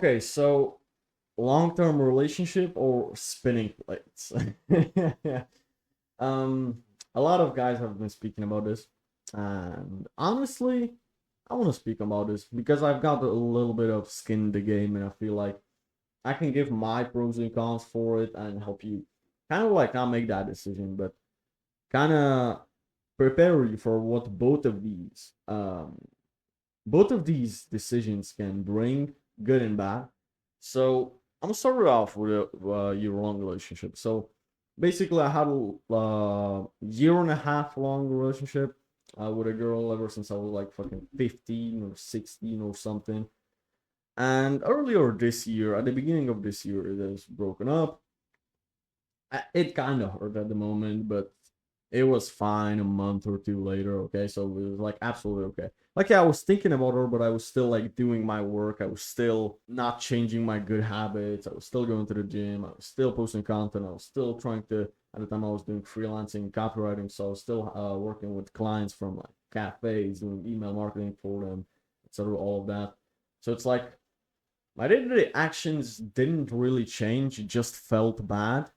Okay, so long-term relationship or spinning plates? um, a lot of guys have been speaking about this, and honestly, I want to speak about this because I've got a little bit of skin in the game, and I feel like I can give my pros and cons for it and help you kind of like not make that decision, but kind of prepare you for what both of these decisions can bring, good and bad. So I'm gonna start it off with a year-long relationship. So basically, I had a year and a half long relationship with a girl ever since I was like fucking 15 or 16 or something. And earlier this year, at the beginning of this year, it was broken up. It kind of hurt at the moment, but it was fine a month or two later. Okay, so it was like absolutely okay. Like, yeah, I was thinking about her, but I was still like doing my work. I was still not changing my good habits. I was still going to the gym. I was still posting content. I was still trying to. At the time, I was doing freelancing, copywriting, so I was still working with clients from like cafes, doing email marketing for them, etc. All of that. So it's like my day-to-day actions didn't really change. It just felt bad,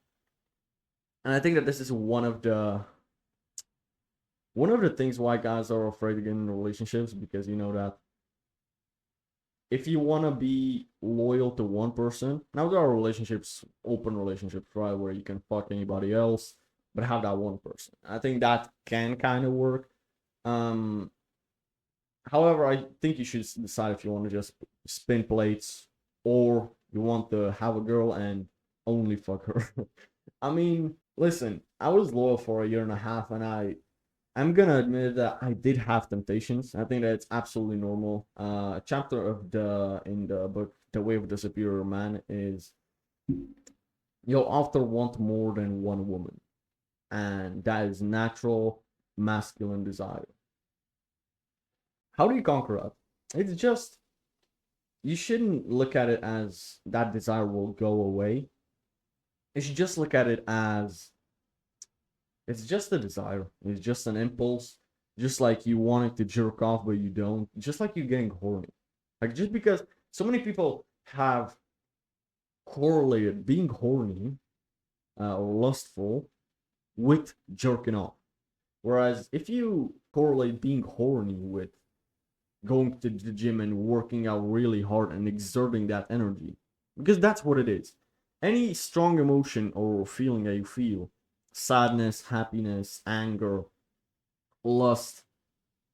and I think that this is one of the things why guys are afraid to get into relationships, because you know that if you want to be loyal to one person, now there are relationships, open relationships, right, where you can fuck anybody else, but have that one person. I think that can kind of work. Um, However, I think you should decide if you want to just spin plates or you want to have a girl and only fuck her. I mean, listen, I was loyal for a year and a half, and I'm gonna admit that I did have temptations. I think that it's absolutely normal. A chapter of the in the book, The Way of the Superior Man, is you'll often want more than one woman, and that is natural masculine desire. How do you conquer that? It's just you shouldn't look at it as that desire will go away. You should just look at it as it's just a desire. It's just an impulse. Just like you wanting to jerk off, but you don't. Just like you getting horny. Like, just because so many people have correlated being horny or lustful with jerking off. Whereas if you correlate being horny with going to the gym and working out really hard and exerting that energy, because that's what it is. Any strong emotion or feeling that you feel, sadness, happiness, anger, lust,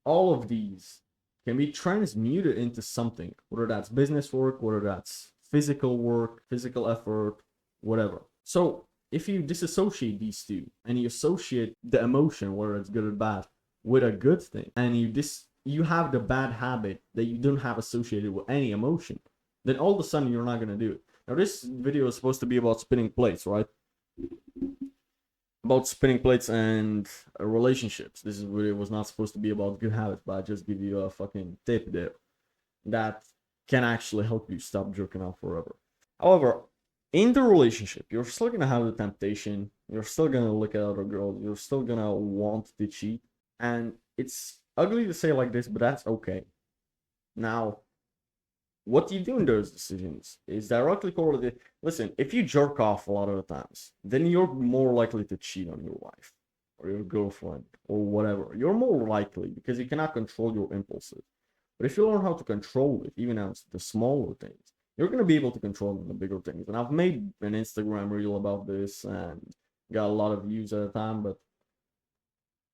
all of these can be transmuted into something, whether that's business work, whether that's physical work, physical effort, whatever. So if you disassociate these two and you associate the emotion, whether it's good or bad, with a good thing, and you have the bad habit that you don't have associated with any emotion, then all of a sudden you're not gonna do it. Now this video is supposed to be about spinning plates, right? About spinning plates and relationships. This is really was not supposed to be about good habits, but I just give you a fucking tip there that can actually help you stop jerking off forever. However, in the relationship, you're still gonna have the temptation. You're still gonna look at other girls. You're still gonna want to cheat, and it's ugly to say like this, but that's okay. Now, what you do in those decisions is directly correlated. Listen, if you jerk off a lot of the times, then you're more likely to cheat on your wife or your girlfriend or whatever. You're more likely because you cannot control your impulses. But if you learn how to control it, even as the smaller things, you're going to be able to control the bigger things. And I've made an Instagram reel about this and got a lot of views at the time, but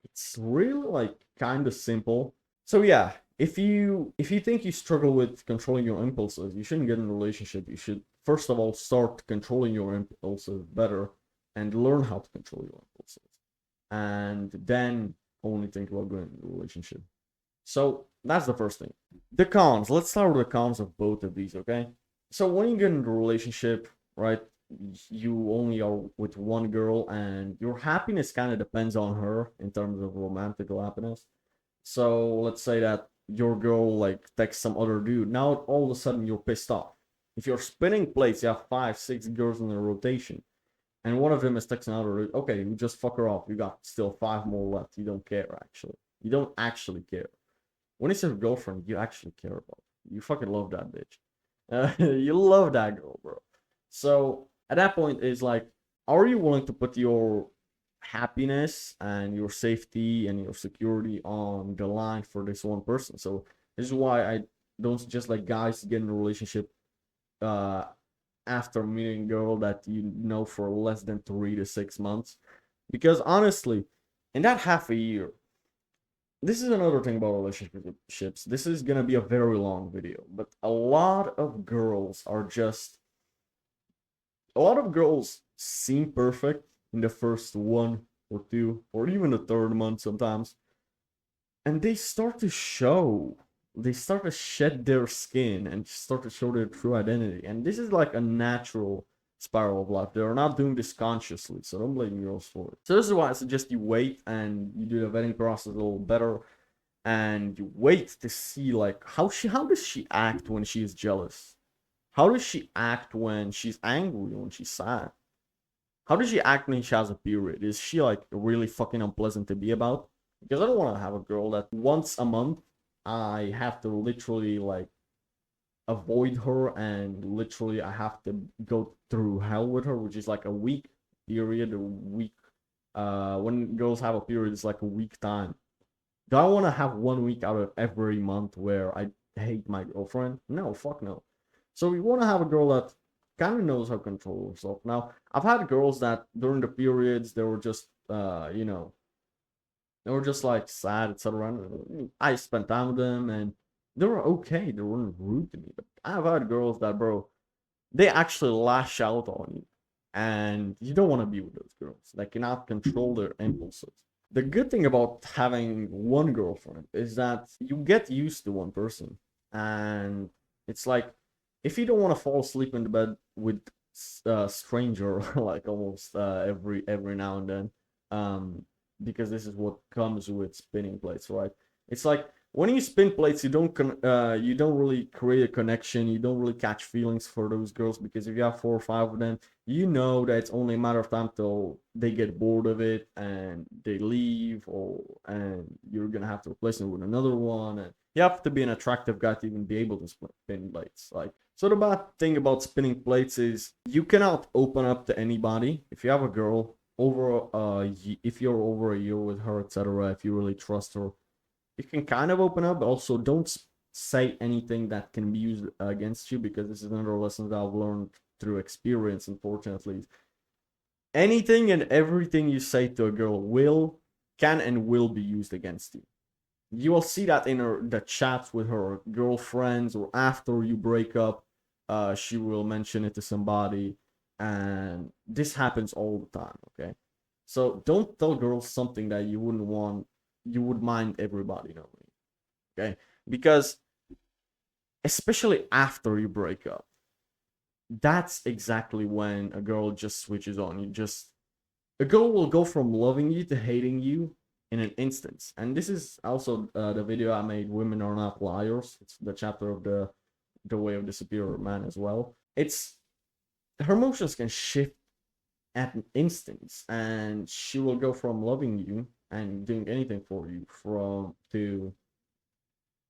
it's really like kind of simple. So yeah, if you think you struggle with controlling your impulses, you shouldn't get in a relationship. You should first of all start controlling your impulses better and learn how to control your impulses. And then only think about going into a relationship. So that's the first thing. The cons. Let's start with the cons of both of these, okay? So when you get into a relationship, right, you only are with one girl and your happiness kind of depends on her in terms of romantic happiness. So let's say that your girl like texts some other dude. Now all of a sudden you're pissed off. If you're spinning plates, you have five, six girls in a rotation, and one of them is texting another dude. Okay, you just fuck her off. You got still five more left. You don't care actually. You don't actually care. When it's your girlfriend, you actually care about. You fucking love that bitch. You love that girl, bro. So at that point, is like, are you willing to put your happiness and your safety and your security on the line for this one person? So this is why I don't just like guys get in a relationship uh after meeting a girl that you know for less than 3 to 6 months, because honestly, in that half a year, this is another thing about relationships. This is gonna be a very long video, but a lot of girls seem perfect in the first 1 or 2 or even the third month sometimes, and they start to shed their skin and start to show their true identity. And this is like a natural spiral of life. They're not doing this consciously, so don't blame girls for it. So this is why I suggest you wait and you do the vetting process a little better, and you wait to see like how does she act when she is jealous? How does she act when she's angry, when she's sad? How does she act when she has a period? Is she like really fucking unpleasant to be about? Because I don't want to have a girl that once a month I have to literally like avoid her, and literally I have to go through hell with her, which is like a week period, a week. When girls have a period, it's like a week time. Do I want to have 1 week out of every month where I hate my girlfriend? No, fuck no. So we want to have a girl that kind of knows how to control herself. Now, I've had girls that during the periods they were just, they were just like sad, etc. I spent time with them, and they were okay. They weren't rude to me. But I've had girls that, bro, they actually lash out on you, and you don't want to be with those girls. They cannot control their impulses. The good thing about having one girlfriend is that you get used to one person, and it's like if you don't want to fall asleep in the bed with a stranger like almost every now and then, um because this is what comes with spinning plates, right? It's like when you spin plates, you don't really create a connection, you don't really catch feelings for those girls, because if you have 4 or 5 of them, you know that it's only a matter of time till they get bored of it and they leave, or and you're gonna have to replace them with another one, and you have to be an attractive guy to even be able to spin plates. Like, so the bad thing about spinning plates is you cannot open up to anybody. If you have a girl over if you're over a year with her, etc., if you really trust her, you can kind of open up, but also don't say anything that can be used against you, because this is another lesson that I've learned through experience, unfortunately. Anything and everything you say to a girl can and will be used against you. You will see that in the chats with her girlfriends, or after you break up, she will mention it to somebody, and this happens all the time. Okay, so don't tell girls something that you would mind everybody knowing. Okay, because especially after you break up, that's exactly when a girl just switches on. A girl will go from loving you to hating you in an instance. And this is also the video I made, "Women Are Not Liars." It's the chapter of the way of the superior man as well. It's her emotions can shift at an instance, and she will go from loving you and doing anything for you from to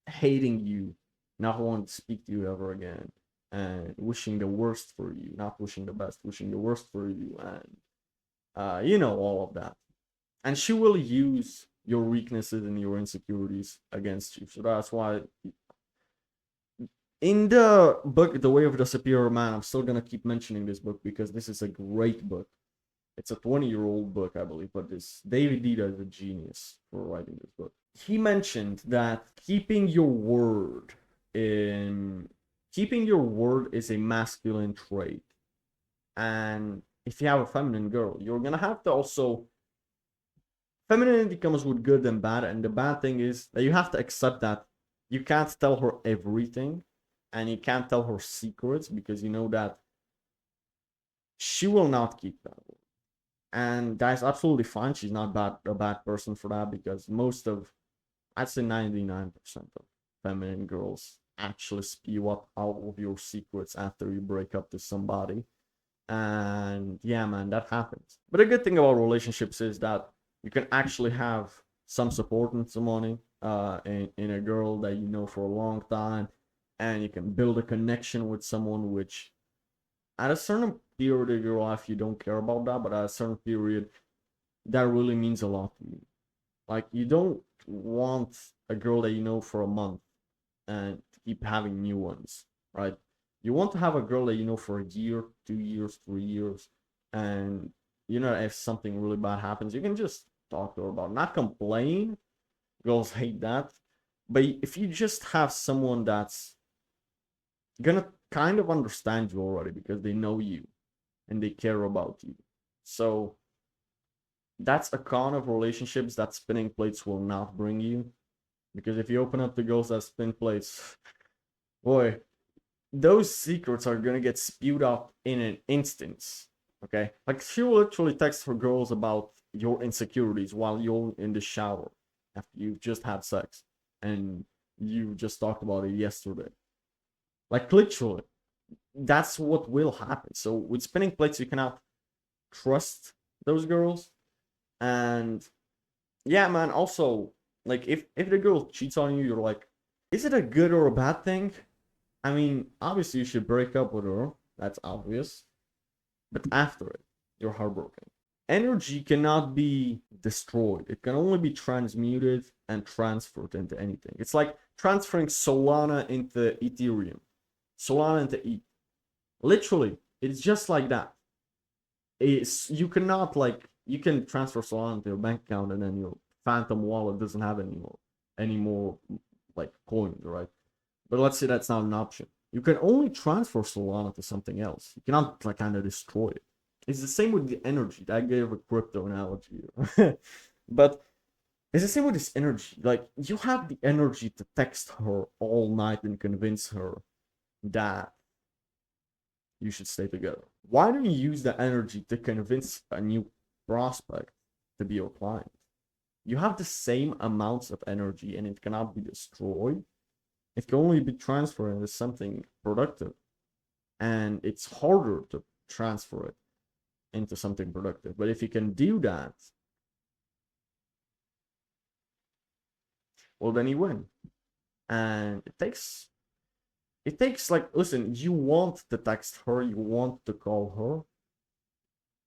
hating you, not wanting to speak to you ever again, and wishing the worst for you, not wishing the best, wishing the worst for you, and you know, all of that. And she will use your weaknesses and your insecurities against you. So that's why in the book The Way of the Superior Man, I'm still gonna keep mentioning this book because this is a great book. It's a 20-year-old book, I believe, but this David Deida is a genius for writing this book. He mentioned that keeping your word is a masculine trait. And if you have a feminine girl, you're gonna have to also, femininity comes with good and bad, and the bad thing is that you have to accept that you can't tell her everything, and you can't tell her secrets, because you know that she will not keep that. And that's absolutely fine. She's not a bad person for that, because I'd say 99% of feminine girls actually spew up all of your secrets after you break up to somebody. And yeah, man, that happens. But the good thing about relationships is that you can actually have some support and some money in a girl that you know for a long time. and you can build a connection with someone, which at a certain period of your life you don't care about that, but at a certain period that really means a lot to you. Like you don't want a girl that you know for a month and keep having new ones, right? You want to have a girl that you know for a year, 2 years, 3 years, and you know if something really bad happens, you can just talk to her about it. Not complain. Girls hate that. But if you just have someone that's gonna kind of understand you already because they know you and they care about you. So that's a con of relationships that spinning plates will not bring you. Because if you open up the girls that spin plates, boy, those secrets are gonna get spewed out in an instance. Okay? Like she will literally text her girls about your insecurities while you're in the shower after you've just had sex and you just talked about it yesterday. Like literally. That's what will happen. So with spinning plates, you cannot trust those girls. And yeah, man, also like if the girl cheats on you, you're like, is it a good or a bad thing? I mean, obviously you should break up with her. That's obvious. But after it, you're heartbroken. Energy cannot be destroyed. It can only be transmuted and transferred into anything. It's like transferring Solana into Ethereum. Solana into ETH. Literally, it's just like that. It's you cannot like you can transfer Solana into your bank account and then your Phantom wallet doesn't have any more like coins, right? But let's say that's not an option. You can only transfer Solana to something else. You cannot like kind of destroy it. It's the same with the energy. I gave a crypto analogy, but it's the same with this energy. Like you have the energy to text her all night and convince her that you should stay together. Why don't you use that energy to convince a new prospect to be your client? You have the same amounts of energy and it cannot be destroyed. It can only be transferred into something productive. And it's harder to transfer it into something productive. But if you can do that, well, then you win. And it takes like, listen, you want to text her, you want to call her,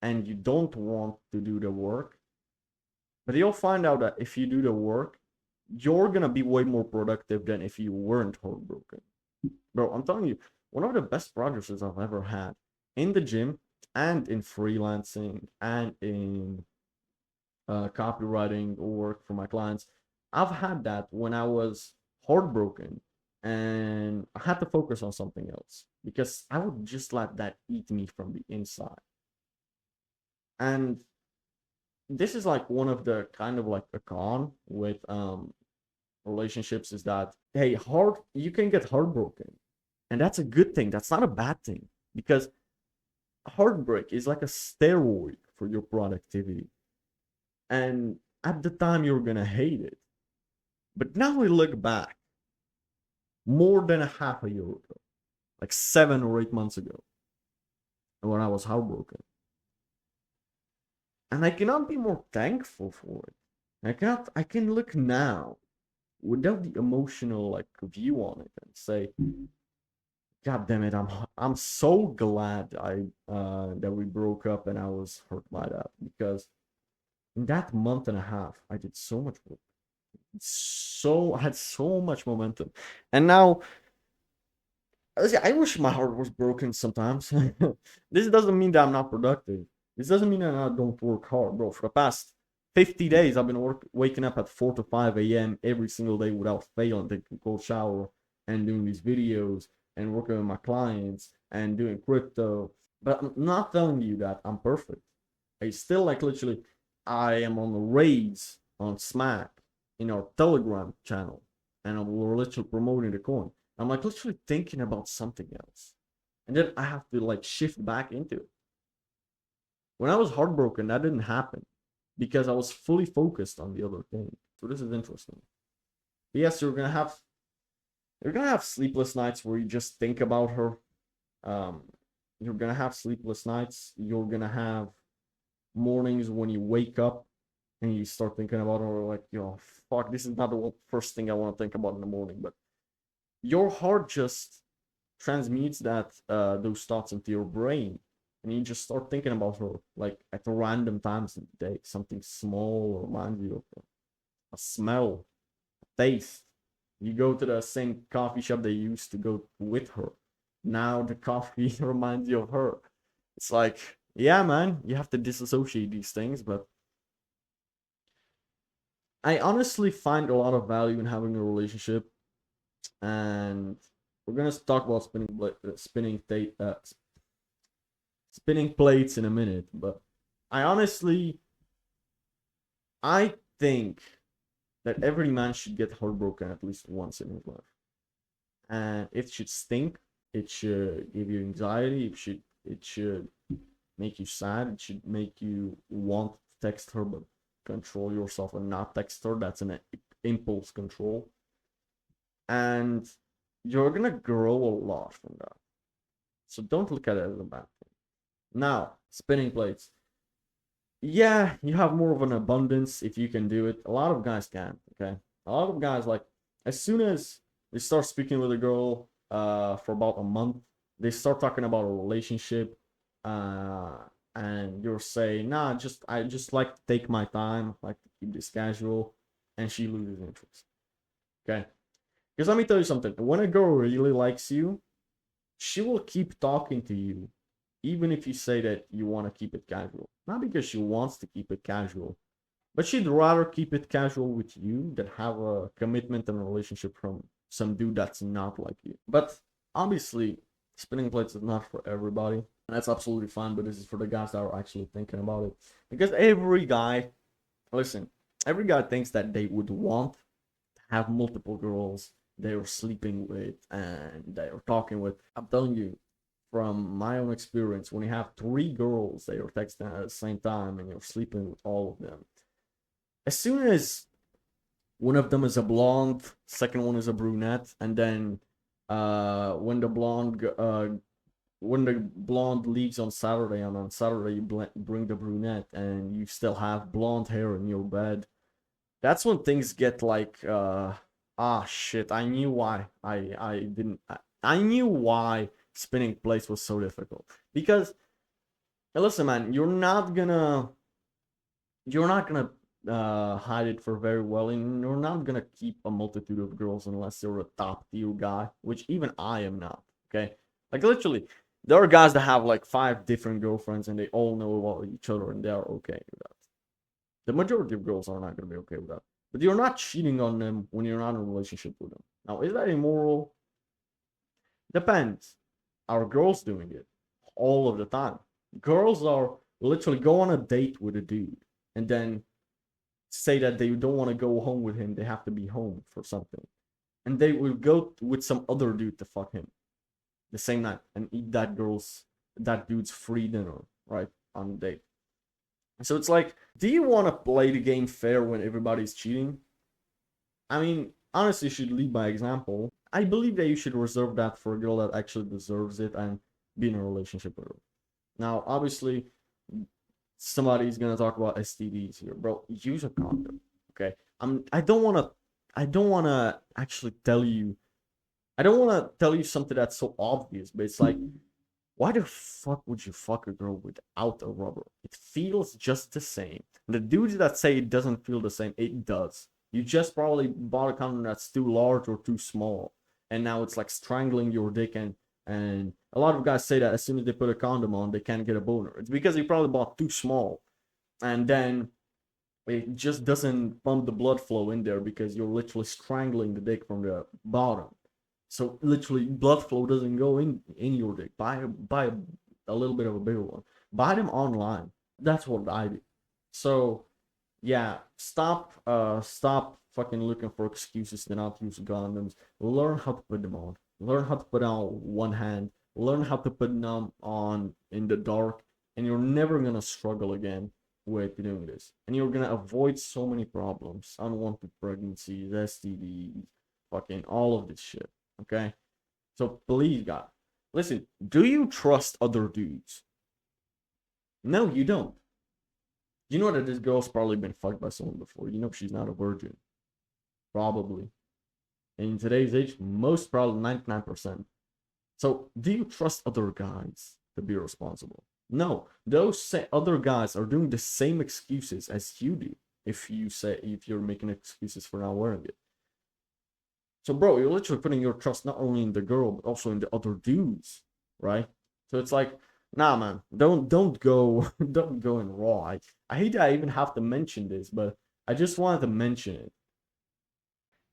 and you don't want to do the work. But you'll find out that if you do the work, you're gonna be way more productive than if you weren't heartbroken. Bro, I'm telling you, one of the best progresses I've ever had in the gym and in freelancing and in copywriting work for my clients, I've had that when I was heartbroken and I had to focus on something else because I would just let that eat me from the inside. And this is like one of the kind of like a con with relationships is that hey, heart you can get heartbroken, and that's a good thing. That's not a bad thing because heartbreak is like a steroid for your productivity, and at the time you're gonna hate it. But now we look back, more than a half a year ago, like 7 or 8 months ago, when I was heartbroken, and I cannot be more thankful for it. I can look now without the emotional like view on it and say, God damn it, I'm so glad I that we broke up and I was hurt by that because in that month and a half I did so much work. I had so much momentum. And now I wish my heart was broken sometimes. This doesn't mean that I'm not productive. This doesn't mean that I don't work hard, bro. For the past 50 days, I've been waking up at 4 to 5 a.m. every single day without failing, taking a cold shower and doing these videos and working with my clients and doing crypto. But I'm not telling you that I'm perfect. I still like literally, I am on the raids on Smack in our Telegram channel, and we're literally promoting the coin. I'm like literally thinking about something else, and then I have to like shift back into it. When I was heartbroken, that didn't happen because I was fully focused on the other thing. So this is interesting. But yes, you're gonna have sleepless nights where you just think about her. Um, you're gonna have sleepless nights. You're gonna have mornings when you wake up and you start thinking about her like, fuck, this is not the first thing I want to think about in the morning, but your heart just transmutes those thoughts into your brain, and you just start thinking about her like at random times in the day. Something small reminds you of a smell, a taste. You go to the same coffee shop they used to go with her. Now the coffee reminds you of her. It's like, yeah, man, you have to disassociate these things, but I honestly find a lot of value in having a relationship, and we're gonna talk about spinning plates in a minute. But I honestly, I think that every man should get heartbroken at least once in his life, and it should stink. It should give you anxiety. It should make you sad. It should make you want to text her, but control yourself and not text her. That's an impulse control, and you're gonna grow a lot from that. So don't look at it as a bad thing. Now, spinning plates. Yeah, you have more of an abundance if you can do it. A lot of guys can, okay? A lot of guys, like, as soon as they start speaking with a girl for about a month, they start talking about a relationship, uh and you're saying, nah, I just like to take my time, like to keep this casual, and she loses interest. Okay? Because let me tell you something. When a girl really likes you, she will keep talking to you, even if you say that you want to keep it casual. Not because she wants to keep it casual, but she'd rather keep it casual with you than have a commitment and a relationship from some dude that's not like you. But obviously, spinning plates is not for everybody, and that's absolutely fine. But this is for the guys that are actually thinking about it, because every guy, listen, every guy thinks that they would want to have multiple girls they are sleeping with and they are talking with. I'm telling you, from my own experience, when you have three girls that you're texting at the same time and you're sleeping with all of them, as soon as one of them is a blonde, second one is a brunette, and then when the blonde leaves on Saturday, and on Saturday you bring the brunette, and you still have blonde hair in your bed, that's when things get like, ah, shit, I knew why I didn't I knew why spinning plates was so difficult. Because, listen, man, you're not gonna hide it for very well, and you're not gonna keep a multitude of girls unless you're a top tier guy, which even I am not. Okay, like, literally, there are guys that have like 5 different girlfriends and they all know about each other and they are okay with that. The majority of girls are not gonna be okay with that. But you're not cheating on them when you're not in a relationship with them. Now, is that immoral? Depends. Are girls doing it all of the time? Girls are literally go on a date with a dude and then say that they don't want to go home with him. They have to be home for something, and they will go with some other dude to fuck him the same night and eat that dude's free dinner, right, on the date. So it's like, do you want to play the game fair when everybody's cheating? I mean, honestly, you should lead by example. I believe that you should reserve that for a girl that actually deserves it and be in a relationship with her. Now, obviously, somebody's gonna talk about STDs here, bro. Use a condom, okay? I don't wanna actually tell you. I don't wanna tell you something that's so obvious, but it's like, why the fuck would you fuck a girl without a rubber? It feels just the same. The dudes that say it doesn't feel the same, it does. You just probably bought a condom that's too large or too small, and now it's like strangling your dick. And a lot of guys say that as soon as they put a condom on, they can't get a boner. It's because you probably bought too small, and then it just doesn't pump the blood flow in there because you're literally strangling the dick from the bottom. So literally, blood flow doesn't go in your dick. Buy a little bit of a bigger one. Buy them online. That's what I do. So yeah, stop fucking looking for excuses to not use condoms. Learn how to put them on. Learn how to put on one hand. Learn how to put them on in the dark, and you're never gonna struggle again with doing this. And you're gonna avoid so many problems, unwanted pregnancies, STDs, fucking all of this shit. Okay? So please, God, listen, do you trust other dudes? No, you don't. You know that this girl's probably been fucked by someone before. You know she's not a virgin. Probably. in today's age, most probably 99%. So, do you trust other guys to be responsible? No, those other guys are doing the same excuses as you do. If you're making excuses for not wearing it. So, bro, you're literally putting your trust not only in the girl but also in the other dudes, right? So it's like, nah, man, don't go don't go in raw. I hate that I even have to mention this, but I just wanted to mention it.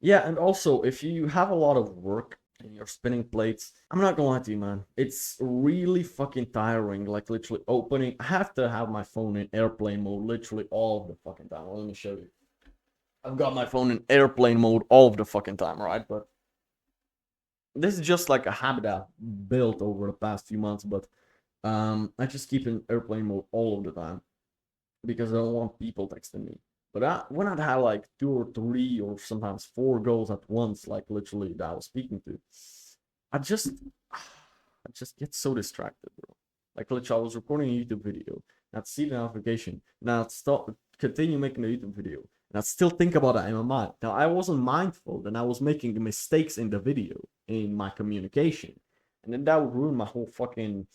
Yeah, and also if you have a lot of work and you're spinning plates, I'm not gonna lie to you, man. It's really fucking tiring. Like literally opening. I have to have my phone in airplane mode literally all of the fucking time. Let me show you. I've got my phone in airplane mode all of the fucking time, right? But this is just like a habit I've built over the past few months. But I just keep in airplane mode all of the time because I don't want people texting me. But when I'd have like 2 or 3 or sometimes 4 goals at once, like literally that I was speaking to, I just I just get so distracted, bro. Like literally, I was recording a YouTube video, and I'd see the notification, and I'd stop, continue making the YouTube video, and I'd still think about that in my mind. Now I wasn't mindful, then I was making mistakes in the video, in my communication, and then that would ruin my whole fucking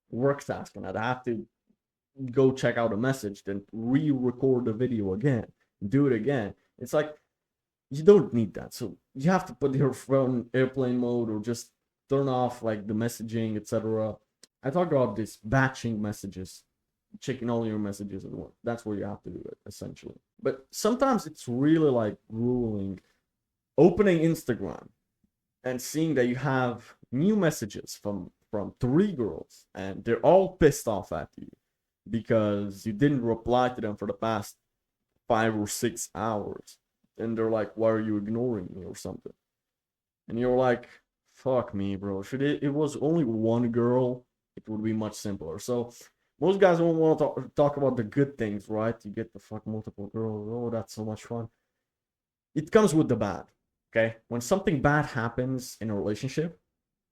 work task, and I'd have to go check out a message, then re-record the video again, do it again. It's like you don't need that. So you have to put your phone airplane mode or just turn off like the messaging, etc. I talk about this batching messages, checking all your messages at once. That's where you have to do it essentially. But sometimes it's really like grueling opening Instagram and seeing that you have new messages from 3 girls and they're all pissed off at you because you didn't reply to them for the past 5 or 6 hours. And they're like, why are you ignoring me or something? And you're like, fuck me, bro. Should it was only one girl, it would be much simpler. So most guys don't want to talk about the good things, right? You get to fuck multiple girls. Oh, that's so much fun. It comes with the bad, okay? When something bad happens in a relationship,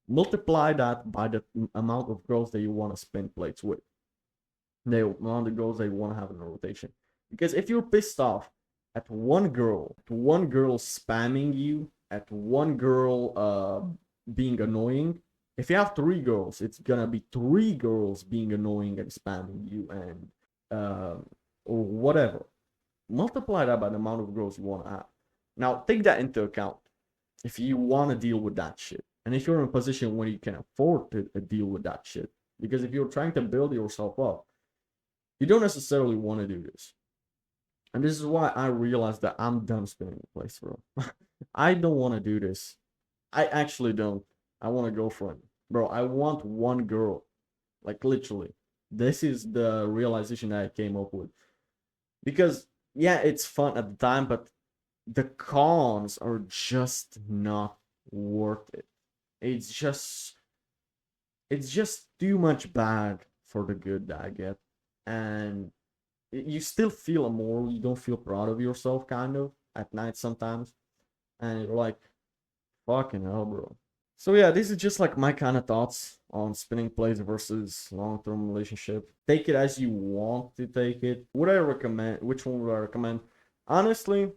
multiply that by the amount of girls that you want to spin plates with. The amount of girls that you want to have in a rotation. Because if you're pissed off at one girl spamming you, at one girl being annoying, if you have 3 girls, it's gonna be 3 girls being annoying and spamming you and or whatever. Multiply that by the amount of girls you want to have. Now take that into account if you want to deal with that shit, and if you're in a position where you can afford to deal with that shit. Because if you're trying to build yourself up, you don't necessarily want to do this. And this is why I realized that I'm done spinning the place, bro. I don't want to do this. I actually don't. I want a girlfriend. Bro, I want one girl. Like, literally. This is the realization that I came up with. Because, yeah, it's fun at the time, but the cons are just not worth it. It's just too much bad for the good that I get. And you still feel immoral. You don't feel proud of yourself, kind of, at night sometimes. And you're like, fucking hell, bro. So yeah, this is just like my kind of thoughts on spinning plays versus long-term relationship. Take it as you want to take it. Would I recommend? Which one would I recommend? Honestly,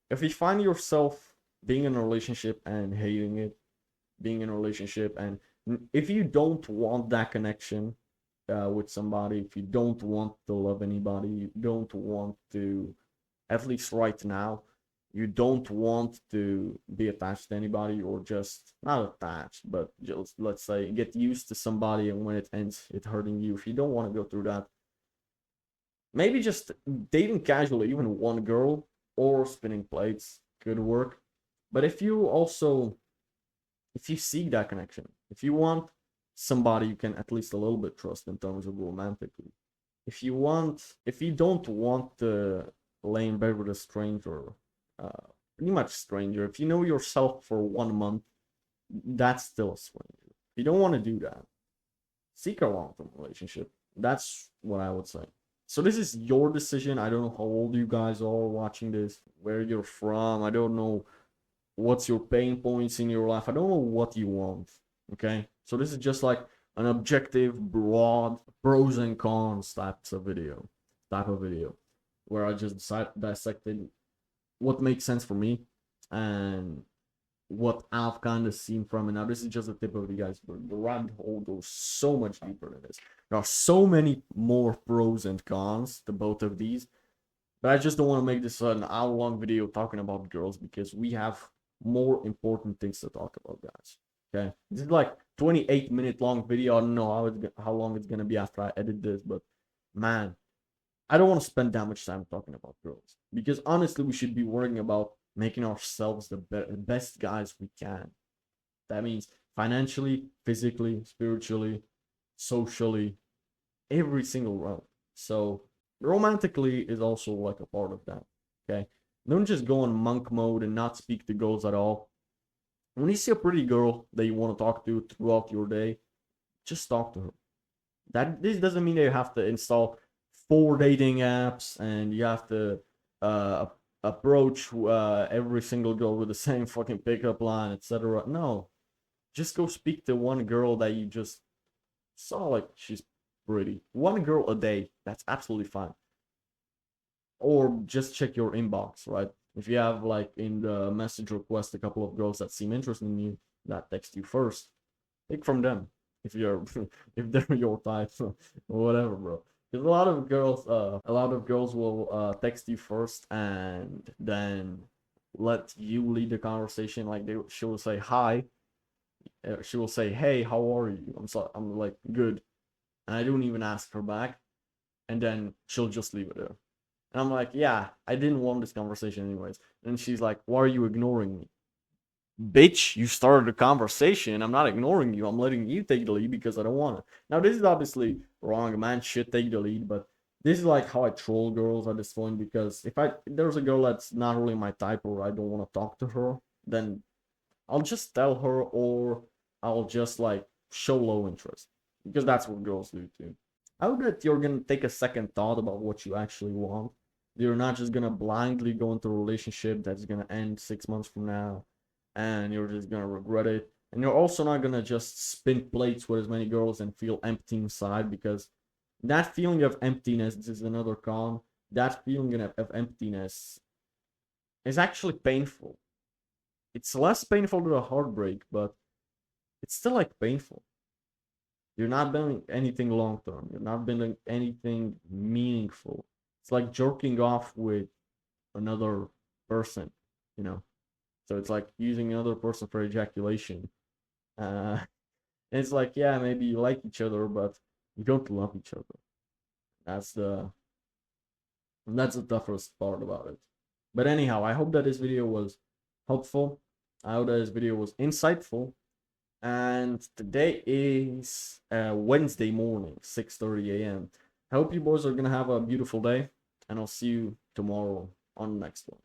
if you find yourself being in a relationship and hating it, being in a relationship, and if you don't want that connection with somebody, if you don't want to love anybody, you don't want to, at least right now, you don't want to be attached to anybody, or just not attached, but just, let's say, get used to somebody, and when it ends, it hurting you. If you don't want to go through that, maybe just dating casually, even one girl, or spinning plates could work. But if you seek that connection, if you want somebody you can at least a little bit trust in terms of romantically, if you don't want to lay in bed with a stranger, pretty much stranger, if you know yourself for 1 month, that's still a stranger. If you don't want to do that, seek a long-term relationship. That's what I would say. So this is your decision. I don't know how old you guys are watching this, where you're from. I don't know what's your pain points in your life. I don't know what you want. Okay? So this is just like an objective, broad pros and cons type of video. Where I just dissected what makes sense for me and what I've kind of seen from it. Now, this is just the tip of the iceberg. The rabbit hole goes so much deeper than this. There are so many more pros and cons to both of these, but I just don't want to make this an hour-long video talking about girls because we have more important things to talk about, guys. Okay, this is like 28-minute long video. I don't know how long it's gonna be after I edit this, but man, I don't want to spend that much time talking about girls because honestly, we should be worrying about making ourselves the best guys we can. That means financially, physically, spiritually, socially, every single realm. So romantically is also like a part of that. Okay, don't just go on monk mode and not speak to girls at all. When you see a pretty girl that you want to talk to throughout your day, just talk to her. This doesn't mean that you have to install 4 dating apps and you have to uh, approach every single girl with the same fucking pickup line, etc. No, just go speak to one girl that you just saw like she's pretty. One girl a day, that's absolutely fine. Or just check your inbox, right? If you have like in the message request a couple of girls that seem interested in you that text you first, pick from them if you're if they're your type or whatever, bro. Because a lot of girls will text you first and then let you lead the conversation. Like she will say hi, she will say hey, how are you? I'm like good, and I don't even ask her back, and then she'll just leave it there. And I'm like, yeah, I didn't want this conversation anyways. And she's like, why are you ignoring me? Bitch, you started a conversation. I'm not ignoring you. I'm letting you take the lead because I don't want to. Now, this is obviously wrong. A man should take the lead, but this is like how I troll girls at this point because if there's a girl that's not really my type or I don't want to talk to her, then I'll just tell her or I'll just like show low interest because that's what girls do too. I hope that you're gonna take a second thought about what you actually want. You're not just gonna blindly go into a relationship that's gonna end 6 months from now, and you're just gonna regret it. And you're also not gonna just spin plates with as many girls and feel empty inside because that feeling of emptiness, this is another con. That feeling of emptiness is actually painful. It's less painful than a heartbreak, but it's still like painful. You're not building anything long term. You're not building anything meaningful. It's like jerking off with another person, you know. So it's like using another person for ejaculation. And it's like, yeah, maybe you like each other, but you don't love each other. That's the that's the toughest part about it. But anyhow, I hope that this video was helpful. I hope that this video was insightful. And today is Wednesday morning, 6:30 a.m. I hope you boys are gonna have a beautiful day, and I'll see you tomorrow on the next one.